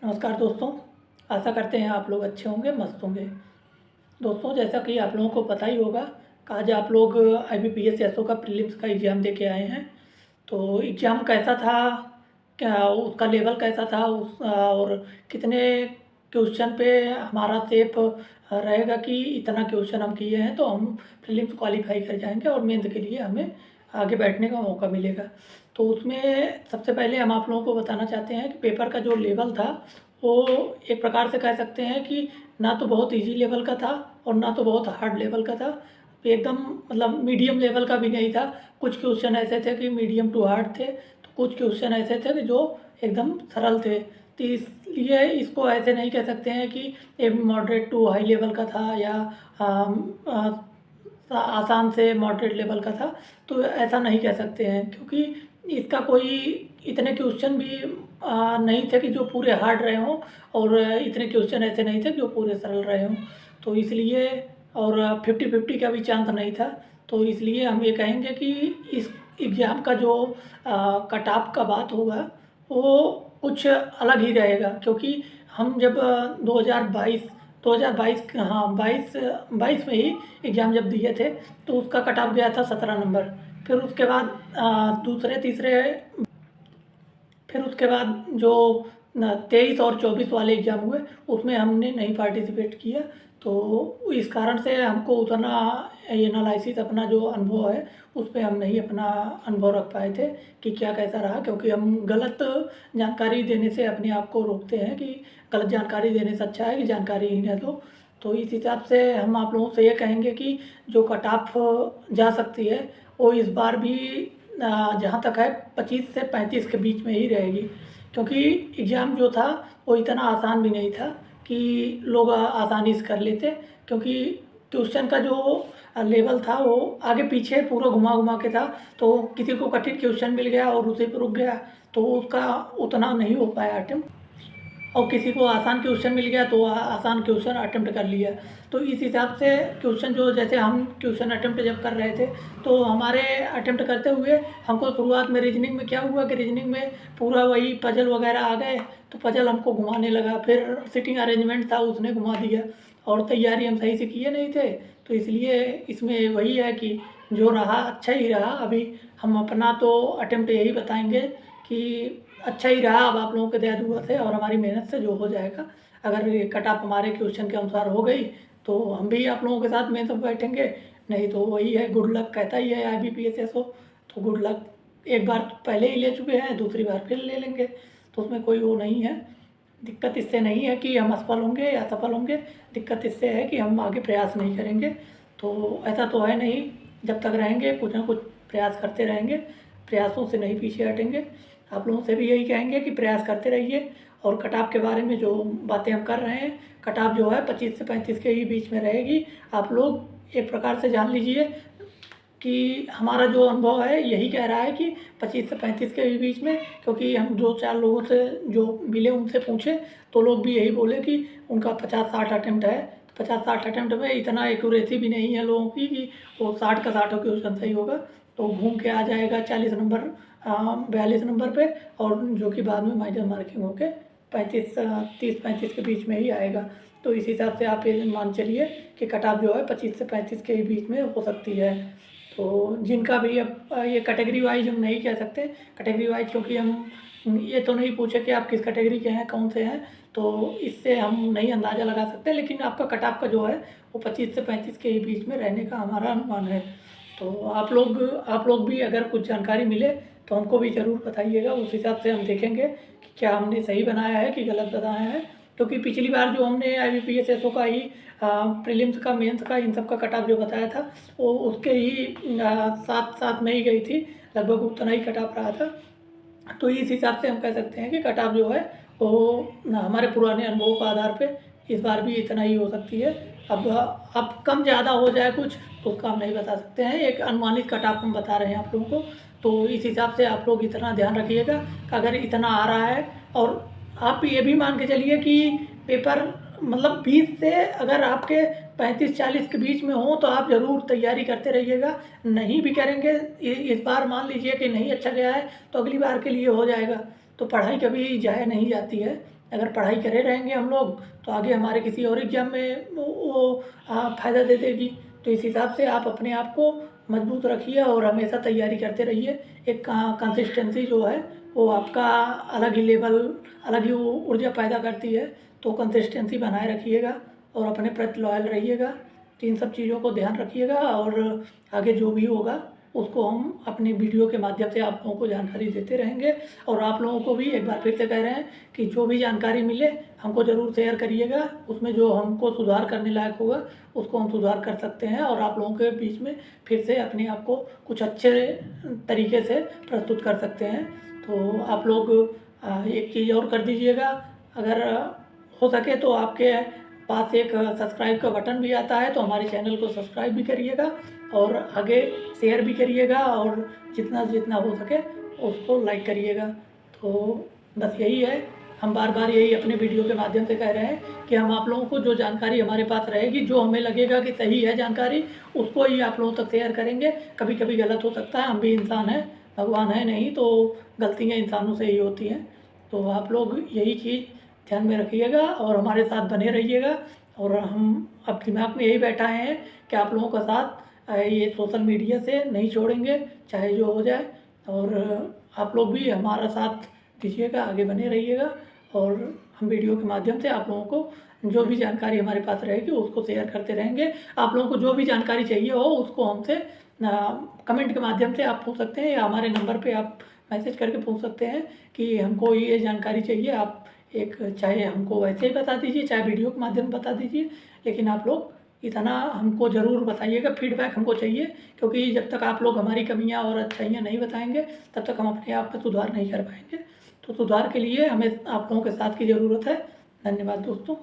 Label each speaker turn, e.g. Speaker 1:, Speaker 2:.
Speaker 1: नमस्कार दोस्तों। आशा करते हैं आप लोग अच्छे होंगे, मस्त होंगे। दोस्तों, जैसा कि आप लोगों को पता ही होगा कि आज आप लोग IBPS एसओ का प्रीलिम्स का एग्ज़ाम दे के आए हैं। तो एग्ज़ाम कैसा था, क्या उसका लेवल कैसा था, और कितने क्वेश्चन पे हमारा सेफ रहेगा कि इतना क्वेश्चन हम किए हैं तो हम प्रीलिम्स क्वालिफाई कर जाएंगे और मेंस के लिए हमें आगे बैठने का मौका मिलेगा। तो उसमें सबसे पहले हम आप लोगों को बताना चाहते हैं कि पेपर का जो लेवल था वो एक प्रकार से कह सकते हैं कि ना तो बहुत इजी लेवल का था और ना तो बहुत हार्ड लेवल का था। एकदम मतलब मीडियम लेवल का भी नहीं था। कुछ क्वेश्चन ऐसे थे कि मीडियम टू हार्ड थे, तो कुछ क्वेश्चन ऐसे थे कि जो एकदम सरल थे। तो इसलिए इसको ऐसे नहीं कह सकते हैं कि ये मॉडरेट टू हाई लेवल का था या आसान से मॉडरेट लेवल का था। तो ऐसा नहीं कह सकते हैं क्योंकि इसका कोई इतने क्वेश्चन भी नहीं थे कि जो पूरे हार्ड रहे हों, और इतने क्वेश्चन ऐसे नहीं थे जो पूरे सरल रहे हों। तो इसलिए और 50-50 का भी चांस नहीं था। तो इसलिए हम ये कहेंगे कि इस एग्ज़ाम का जो कट ऑफ का बात होगा वो कुछ अलग ही रहेगा, क्योंकि हम जब 2022 हाँ 22 में ही एग्ज़ाम जब दिए थे तो उसका कट ऑफ गया था 17 नंबर। फिर उसके बाद दूसरे तीसरे फिर उसके बाद जो 23 और 24 वाले एग्ज़ाम हुए उसमें हमने नहीं पार्टिसिपेट किया। तो इस कारण से हमको उतना एनालिसिस अपना जो अनुभव है उस पे हम नहीं अपना अनुभव रख पाए थे कि क्या कैसा रहा, क्योंकि हम गलत जानकारी देने से अपने आप को रोकते हैं कि गलत जानकारी देने से अच्छा है कि जानकारी ही न दो। तो इस हिसाब से हम आप लोगों से ये कहेंगे कि जो कट ऑफ जा सकती है वो इस बार भी जहाँ तक है 25 से 35 के बीच में ही रहेगी, क्योंकि एग्ज़ाम जो था वो इतना आसान भी नहीं था कि लोग आसानी से कर लेते। क्योंकि क्वेश्चन का जो लेवल था वो आगे पीछे पूरा घुमा घुमा के था। तो किसी को कठिन क्वेश्चन मिल गया और उसी पर रुक गया तो उसका उतना नहीं हो पाया अटेम्प्ट, और किसी को आसान क्वेश्चन मिल गया तो आसान क्वेश्चन अटेम्प्ट कर लिया। तो इस हिसाब से क्वेश्चन जो जैसे हम क्वेश्चन अटेम्प्ट जब कर रहे थे तो हमारे अटेम्प्ट करते हुए हमको शुरुआत में रीजनिंग में क्या हुआ कि रीजनिंग में पूरा वही पजल वगैरह आ गए, तो पजल हमको घुमाने लगा। फिर सिटिंग अरेंजमेंट था उसने घुमा दिया, और तैयारी हम सही से किए नहीं थे। तो इसलिए इसमें वही है कि जो रहा अच्छा ही रहा। अभी हम अपना तो अटेम्प्ट यही बताएंगे कि अच्छा ही रहा। अब आप लोगों के दया दुआ से और हमारी मेहनत से जो हो जाएगा, अगर ये कट ऑफ हमारे क्वेश्चन के अनुसार हो गई तो हम भी आप लोगों के साथ में सब बैठेंगे, नहीं तो वही है गुड लक कहता ही है IBPS एसओ। तो गुड लक, एक बार तो पहले ही ले चुके हैं, दूसरी बार फिर ले लेंगे, तो उसमें कोई वो नहीं है। दिक्कत इससे नहीं है कि हम असफल होंगे या सफल होंगे, दिक्कत इससे है कि हम आगे प्रयास नहीं करेंगे। तो ऐसा तो है नहीं, जब तक रहेंगे कुछ ना कुछ प्रयास करते रहेंगे, प्रयासों से नहीं पीछे हटेंगे। आप लोगों से भी यही कहेंगे कि प्रयास करते रहिए। और कट ऑफ के बारे में जो बातें हम कर रहे हैं, कट ऑफ जो है 25 से 35 के ही बीच में रहेगी। आप लोग एक प्रकार से जान लीजिए कि हमारा जो अनुभव है यही कह रहा है कि 25 से 35 के भी बीच में, क्योंकि हम 2-4 लोगों से जो मिले उनसे पूछे तो लोग भी यही बोले कि उनका 50-60 अटेम्प्ट है। तो 50-60 अटेम्प्ट में इतना एक्यूरेसी भी नहीं है लोगों की कि वो 60 का 60 क्वेश्चन सही होगा। तो घूम के आ जाएगा 40 नंबर 42 नंबर पे, और जो कि बाद में माइनस मार्किंग होके 30-35 के बीच में ही आएगा। तो इस हिसाब से आप ये मान चलिए कि कट ऑफ जो है 25 से 35 के बीच में हो सकती है। तो जिनका भी अब ये कैटेगरी वाइज हम नहीं कह सकते, कैटेगरी वाइज क्योंकि हम ये तो नहीं पूछे कि आप किस कैटेगरी के हैं, कौन से हैं, तो इससे हम नहीं अंदाज़ा लगा सकते। लेकिन आपका कट ऑफ का जो है वो 25 से 35 के ही बीच में रहने का हमारा अनुमान है। तो आप लोग भी अगर कुछ जानकारी मिले तो हमको भी ज़रूर बताइएगा, उस हिसाब से हम देखेंगे कि क्या हमने सही बनाया है कि गलत बनाया है। क्योंकि पिछली बार जो हमने IBPS एसओ का ही प्रीलिम्स का मेंस का इन सब का कट ऑफ जो बताया था वो उसके ही साथ साथ में ही गई थी, लगभग उतना ही कट ऑफ रहा था। तो इस हिसाब से हम कह सकते हैं कि कट ऑफ जो है वो हमारे पुराने अनुभवों के आधार पे इस बार भी इतना ही हो सकती है। अब कम ज़्यादा हो जाए कुछ तो उसका हम नहीं बता सकते हैं, एक अनुमानित कट ऑफ हम बता रहे हैं आप लोगों को। तो इस हिसाब से आप लोग इतना ध्यान रखिएगा कि अगर इतना आ रहा है, और आप ये भी मान के चलिए कि पेपर मतलब 20 से अगर आपके 35-40 के बीच में हो तो आप ज़रूर तैयारी करते रहिएगा। नहीं भी करेंगे, इस बार मान लीजिए कि नहीं अच्छा गया है तो अगली बार के लिए हो जाएगा। तो पढ़ाई कभी जाया नहीं जाती है, अगर पढ़ाई करे रहेंगे हम लोग तो आगे हमारे किसी और एग्ज़ाम में वो फ़ायदा दे देगी। तो इस हिसाब से आप अपने आप को मजबूत रखिए और हमेशा तैयारी करते रहिए। एक कंसिस्टेंसी जो है वो आपका अलग ही लेवल, अलग ही ऊर्जा पैदा करती है। तो कंसिस्टेंसी बनाए रखिएगा और अपने प्रति लॉयल रहिएगा। तो इन सब चीज़ों को ध्यान रखिएगा और आगे जो भी होगा उसको हम अपने वीडियो के माध्यम से आप लोगों को जानकारी देते रहेंगे। और आप लोगों को भी एक बार फिर से कह रहे हैं कि जो भी जानकारी मिले हमको ज़रूर शेयर करिएगा। उसमें जो हमको सुधार करने लायक होगा उसको हम सुधार कर सकते हैं और आप लोगों के बीच में फिर से अपने आप को कुछ अच्छे तरीके से प्रस्तुत कर सकते हैं। तो आप लोग एक चीज़ और कर दीजिएगा, अगर हो सके तो आपके पास एक सब्सक्राइब का बटन भी आता है तो हमारे चैनल को सब्सक्राइब भी करिएगा और आगे शेयर भी करिएगा और जितना जितना हो सके उसको लाइक करिएगा। तो बस यही है, हम बार बार यही अपने वीडियो के माध्यम से कह रहे हैं कि हम आप लोगों को जो जानकारी हमारे पास रहेगी, जो हमें लगेगा कि सही है जानकारी, उसको ही आप लोगों तक शेयर करेंगे। कभी कभी गलत हो सकता है, हम भी इंसान हैं, भगवान है नहीं, तो गलतियाँ इंसानों से ही होती हैं। तो आप लोग यही चीज़ ध्यान में रखिएगा और हमारे साथ बने रहिएगा। और हम अब दिमाग में यही बैठाए हैं कि आप लोगों का साथ ये सोशल मीडिया से नहीं छोड़ेंगे, चाहे जो हो जाए। और आप लोग भी हमारा साथ दीजिएगा, आगे बने रहिएगा और हम वीडियो के माध्यम से आप लोगों को जो भी जानकारी हमारे पास रहेगी उसको शेयर करते रहेंगे। आप लोगों को जो भी जानकारी चाहिए हो उसको हमसे कमेंट के माध्यम से आप पूछ सकते हैं या हमारे नंबर पे आप मैसेज करके पूछ सकते हैं कि हमको ये जानकारी चाहिए। आप एक चाहे हमको वैसे ही बता दीजिए, चाहे वीडियो के माध्यम से बता दीजिए, लेकिन आप लोग इतना हमको ज़रूर बताइएगा, फीडबैक हमको चाहिए। क्योंकि जब तक आप लोग हमारी कमियां और अच्छाइयाँ नहीं बताएंगे तब तक हम अपने आप में सुधार नहीं कर पाएंगे। तो सुधार के लिए हमें आप लोगों के साथ की ज़रूरत है। धन्यवाद दोस्तों।